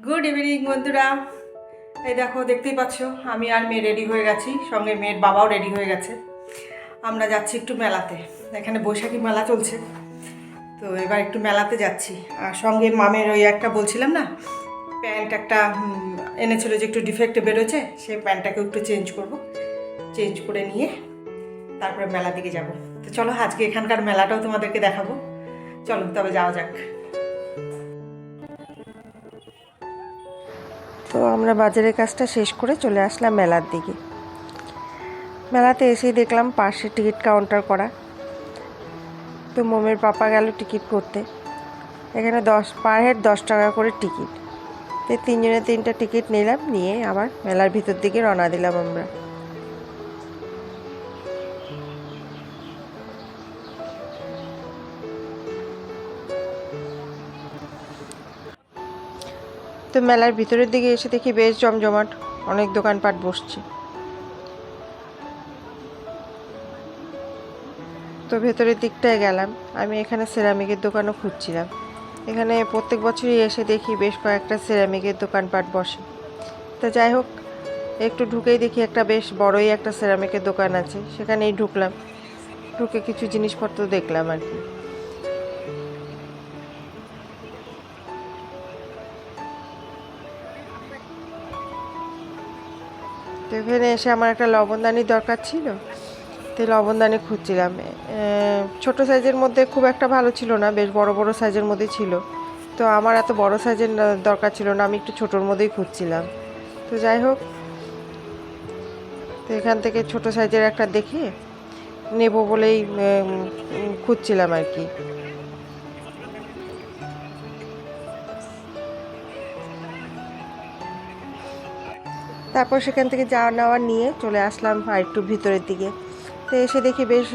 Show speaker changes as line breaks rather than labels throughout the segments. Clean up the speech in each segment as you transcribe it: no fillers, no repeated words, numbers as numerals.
Good evening বন্ধুরা। এই দেখো, দেখতেই পাচ্ছ আমি আর মেয়ে রেডি হয়ে গেছি, সঙ্গে মেয়ের বাবাও রেডি হয়ে গেছে। আমরা যাচ্ছি একটু মেলাতে। এখানে বৈশাখী মেলা চলছে, তো এবার একটু মেলাতে যাচ্ছি। আর সঙ্গে মামের ওই একটা বলছিলাম না, প্যান্ট একটা এনেছিল যে একটু ডিফেক্টে বেরোচ্ছে, সেই প্যান্টটাকে একটু চেঞ্জ করব। চেঞ্জ করে নিয়ে তারপরে মেলা দিকে যাব। তো চলো আজকে এখানকার মেলাটাও তোমাদেরকে দেখাবো। চলো তবে যাওয়া যাক। তো আমরা বাজারের কাজটা শেষ করে চলে আসলাম মেলার দিকে। মেলাতে এসেই দেখলাম পাশে টিকিট কাউন্টার করা। তো মোমের পাপা গেল টিকিট করতে। এখানে পার হেড 10 টাকা করে টিকিট। তো তিনজনে 3টা টিকিট নিলাম, নিয়ে আবার মেলার ভিতর দিকে রওনা দিলাম আমরা। তো মেলার ভিতরের দিকে এসে দেখি বেশ জমজমাট, অনেক দোকানপাট বসছে। তো ভেতরের দিকটায় গেলাম। আমি এখানে সেরামিকের দোকানও খুঁজছিলাম। এখানে প্রত্যেক বছরই এসে দেখি বেশ কয়েকটা সেরামিকের দোকানপাট বসে। তো যাই হোক, একটু ঢুকেই দেখি একটা বেশ বড়ই একটা সেরামিকের দোকান আছে। সেখানেই ঢুকলাম, ঢুকে কিছু জিনিসপত্র দেখলাম আর কি। তো এখানে এসে আমার একটা লবণদানির দরকার ছিল, তো লবণদানি খুঁজছিলাম। ছোট সাইজের মধ্যে খুব একটা ভালো ছিল না, বেশ বড় বড় সাইজের মধ্যে ছিল। তো আমার এত বড় সাইজের দরকার ছিল না, আমি একটু ছোটোর মধ্যেই খুঁজছিলাম। তো যাই হোক, তো এখান থেকে ছোট সাইজের একটা দেখে নেব বলেই খুঁজছিলাম আর কি। তারপর সেখান থেকে যাওয়া নেওয়া নিয়ে চলে আসলাম আর একটু ভিতরের দিকে। তো এসে দেখি বেশ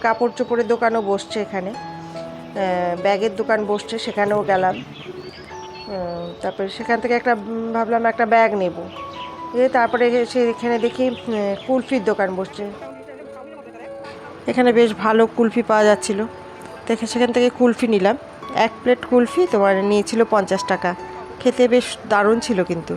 কাপড় চোপড়ের দোকানও বসছে এখানে, ব্যাগের দোকান বসছে, সেখানেও গেলাম। তারপরে সেখান থেকে একটা ভাবলাম একটা ব্যাগ নেব। তারপরে এখানে দেখি কুলফির দোকান বসছে। এখানে বেশ ভালো কুলফি পাওয়া যাচ্ছিলো, দেখে সেখান থেকে কুলফি নিলাম। 1 প্লেট কুলফি তোমার নিয়েছিল 50 টাকা। খেতে বেশ দারুণ ছিল কিন্তু।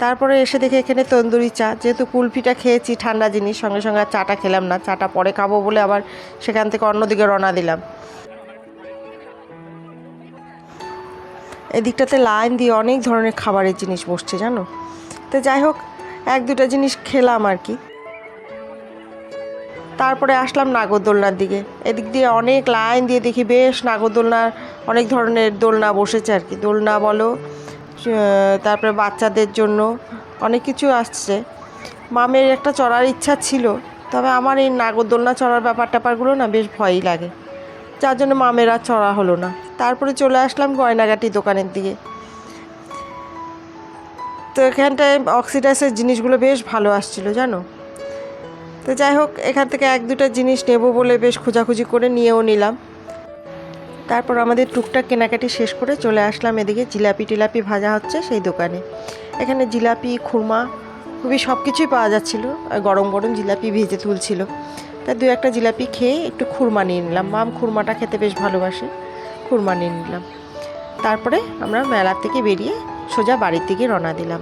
তারপরে এসে দেখি এখানে তন্দুরি চা। যেহেতু কুলফিটা খেয়েছি ঠান্ডা জিনিস, সঙ্গে সঙ্গে আর চাটা খেলাম না, চাটা পরে খাবো বলে আবার সেখান থেকে অন্যদিকে রওনা দিলাম। এদিকটাতে লাইন দিয়ে অনেক ধরনের খাবারের জিনিস বসছে জানো। তো যাই হোক, 1-2টা জিনিস খেলাম আর কি। তারপরে আসলাম নাগরদোলনার দিকে। এদিক দিয়ে অনেক লাইন দিয়ে দেখি বেশ নাগরদোলনার অনেক ধরনের দোলনা বসেছে আর কি। দোলনা বলো, তারপরে বাচ্চাদের জন্য অনেক কিছু আসছে। মামের একটা চড়ার ইচ্ছা ছিল, তবে আমার এই নাগরদোলনা চড়ার ব্যাপারগুলো না বেশ ভয়ই লাগে, যার জন্য মামের আর চড়া হলো না। তারপরে চলে আসলাম গয়নাগাটি দোকানের দিকে। তো এখানটায় অক্সিডাইসের জিনিসগুলো বেশ ভালো আসছিল জানো। তো যাই হোক, এখান থেকে 1-2টা জিনিস নেব বলে বেশ খোঁজাখুঁজি করে নিয়েও নিলাম। তারপর আমাদের টুকটাক কেনাকাটি শেষ করে চলে আসলাম এদিকে জিলাপি টিলাপি ভাজা হচ্ছে সেই দোকানে। এখানে জিলাপি, খুরমা, খুবই সব কিছুই পাওয়া যাচ্ছিলো। আর গরম গরম জিলাপি ভেজে তুলছিল। তাই 2-1টা জিলাপি খেয়ে একটু খুরমা নিয়ে নিলাম। মাম খুরমাটা খেতে বেশ ভালোবাসে, খুরমা নিয়ে নিলাম। তারপরে আমরা মেলা থেকে বেরিয়ে সোজা বাড়ির দিকে রওনা দিলাম।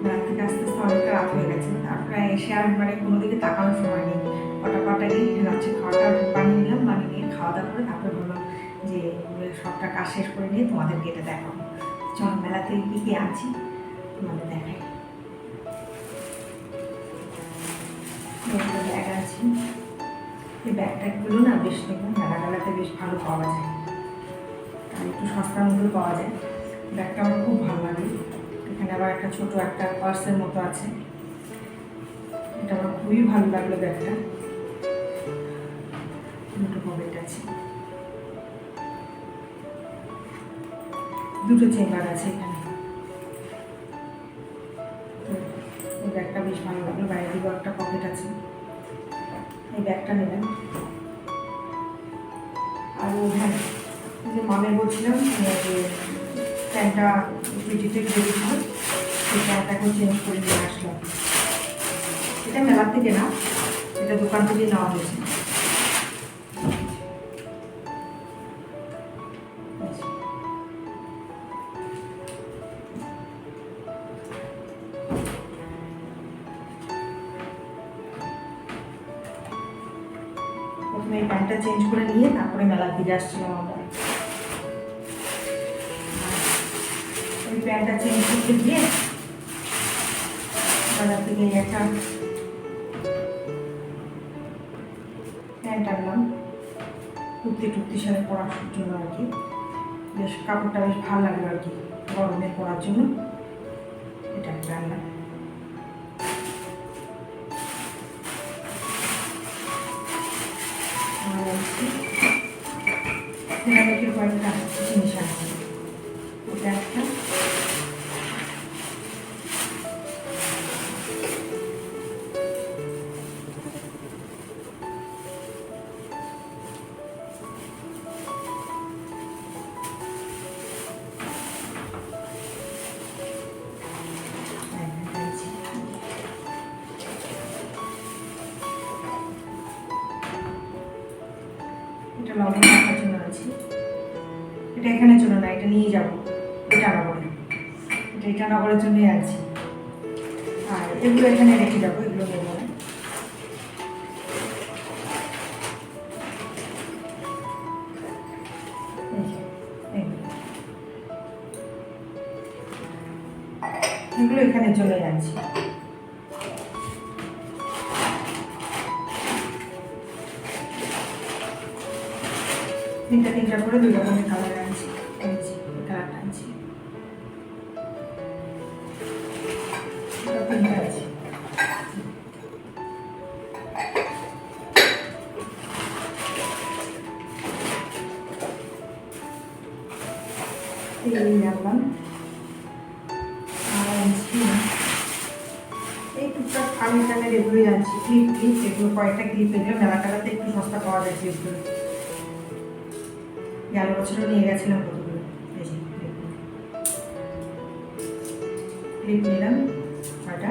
মেলা থেকে আস্তে আস্তে অনেকটা রাত হয়ে গেছে। তারপরে এসে আর কোনো দিকে তাকানোর সময় নেই। পটাপটাই রাত্রে খাওয়াটা বানিয়ে নিলাম, বানিয়ে নিয়ে খাওয়া দাওয়া করে তারপরে বললাম যে সবটা কাজ শেষ করে নিয়ে তোমাদেরকে এটা দেখাবো। চল মেলাতে কী কী আছি তোমাদের দেখাই। ব্যাগ আছে, এই ব্যাগট্যাগগুলো না বেশ দেখুন মেলাতে বেশ ভালো পাওয়া যায়, আর একটু সস্তার মধ্যে পাওয়া যায়। ব্যাগটা আমার খুব ভালো লাগে। এখানে আবার একটা ছোট একটা পার্সের মতো আছে, এটা আমার খুবই ভালো লাগলো ব্যাগটা। দুটো পকেট আছে, 2টো চেম্বার আছে এখানে। এই ব্যাগটা বেশ ভালো লাগলো, বাইরে দিকেও একটা পকেট আছে। এই ব্যাগটা নিলাম। আর হ্যাঁ, যে মামের বলছিলাম যে প্যান্টটা পিটিতে বেরিয়েছিল,
প্যান্ট এখন চেঞ্জ করে নিয়ে আসলাম। এটা মেলার থেকে না, এটা দোকান থেকে নেওয়া হয়েছে। প্রথমে এই প্যান্টটা চেঞ্জ করে নিয়ে তারপরে মেলার দিকে আসছিলাম আমরা। ওই প্যান্টটা চেঞ্জ করতে গিয়ে বাজার থেকে একটা প্যান্ট আনলাম কুর্তি টুর্তির সাথে পরার জন্য আর কি। বেশ কাপড়টা বেশ ভালো লাগলো আর কি গরমে পরার জন্য। এটা একটা আনলাম। সিরামিকের কয়েকটা জিনিস আছে। এটা একটা এটা লবণ রাখার জন্য আছে। এটা এখানের জন্য না, এটা নিয়ে যাবো ইটানগরে। এটা ইটানগরের জন্যই আছে। আর এগুলো এখানে রেখে যাবো, এগুলো নেবো না। এগুলো এখানের জন্যই আনছি। তিনটা করে 2 রকমের কালার আনছি। কালারটা আনছি, তিনটা আছে। আনলাম। আর আনছি এই টুকটাক কানের টানের এগুলোই আনছি। ক্লিপ এগুলো কয়েকটা ক্লিপ, এগুলো মেলা টালাতে একটু সস্তা পাওয়া যায় ক্লিপগুলো। গেল বছরও নিয়ে গেছিলাম কতগুলো। ক্লিপ নিলাম ছয়টা।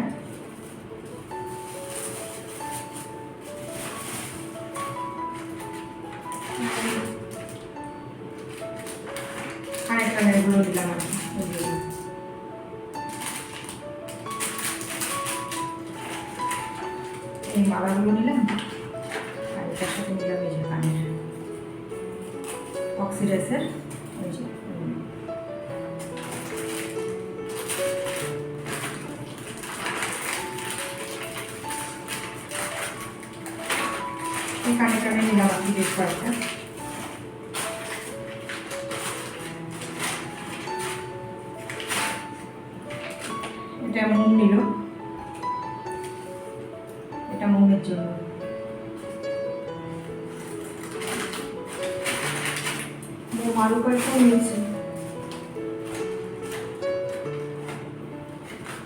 আরেকটা এগুলো নিলাম আর কি। এই মালাগুলো নিলাম। আর এটার সাথে নিলাম এই যে কানের অক্সিডাইজার। এই যে কানে নিলাম আর কি বেশ কয়েকটা। এটা মোম নিল, এটা মোমের জন্য। মোম আরো কয়েকটাও নিয়েছি।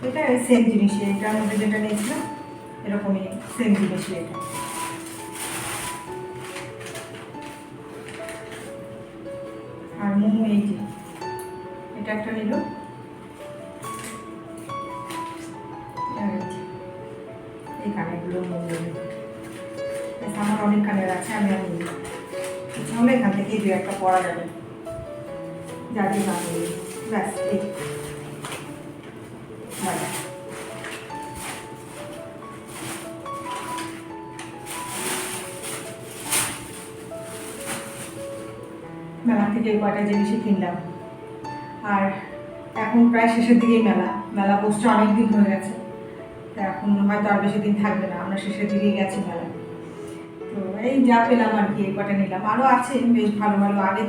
এটা সেম জিনিসই, এটার মধ্যে যেটা নিয়েছিলাম এরকমই সেম জিনিসই এটা। আর মোম এই যে এটা একটা নিল। এই কানেরগুলো মোম নিল। আমার অনেক কানের আছে, আমি আর নিই তাহলে এখান থেকে 2-1টা পরা যাবে। যাদের না নিই ব্যাস এই মেলা থেকে কয়টা জিনিসই কিনলাম। আর এখন প্রায় শেষের দিকেই মেলা বসছে, অনেক দিন হয়ে গেছে। তো এখন হয়তো আর বেশি দিন থাকবে না, আমরা শেষের দিকেই গেছি মেলা। তো এই যা পেলাম আর কি, এই কটা নিলাম। আরও আছে বেশ ভালো ভালো। আগে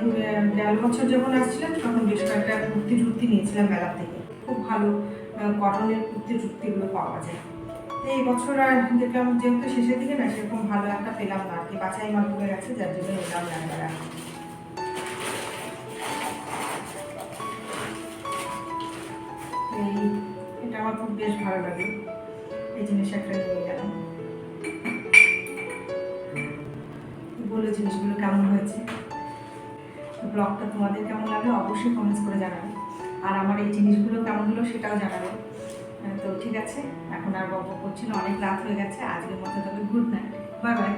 গেল বছর যখন আসছিলাম তখন বেশ কয়েকটা কুর্তি নিয়েছিলাম মেলা থেকে। খুব ভালো কটনের কুর্তিগুলো পাওয়া যায়। তো এই বছর আর দেখলাম যেহেতু শেষের দিকে না, সেরকম ভালো একটা পেলাম না আর কি। বাছাই মাল হয়ে গেছে, যার জন্য নিলাম না এবার। এটা আমার খুব বেশ ভালো লাগে, এই জিনিস একটা নিয়ে গেলাম। বলে জিনিসগুলো কেমন হয়েছে, ব্লগটা তোমাদের কেমন লাগলো অবশ্যই কমেন্টস করে জানাবে। আর আমার এই জিনিসগুলো কেমন হলো সেটাও জানাবে। তো ঠিক আছে, এখন আর বকবক করছি না, অনেক রাত হয়ে গেছে, আজকের মতো তবে গুড নাইট, বাই বাই।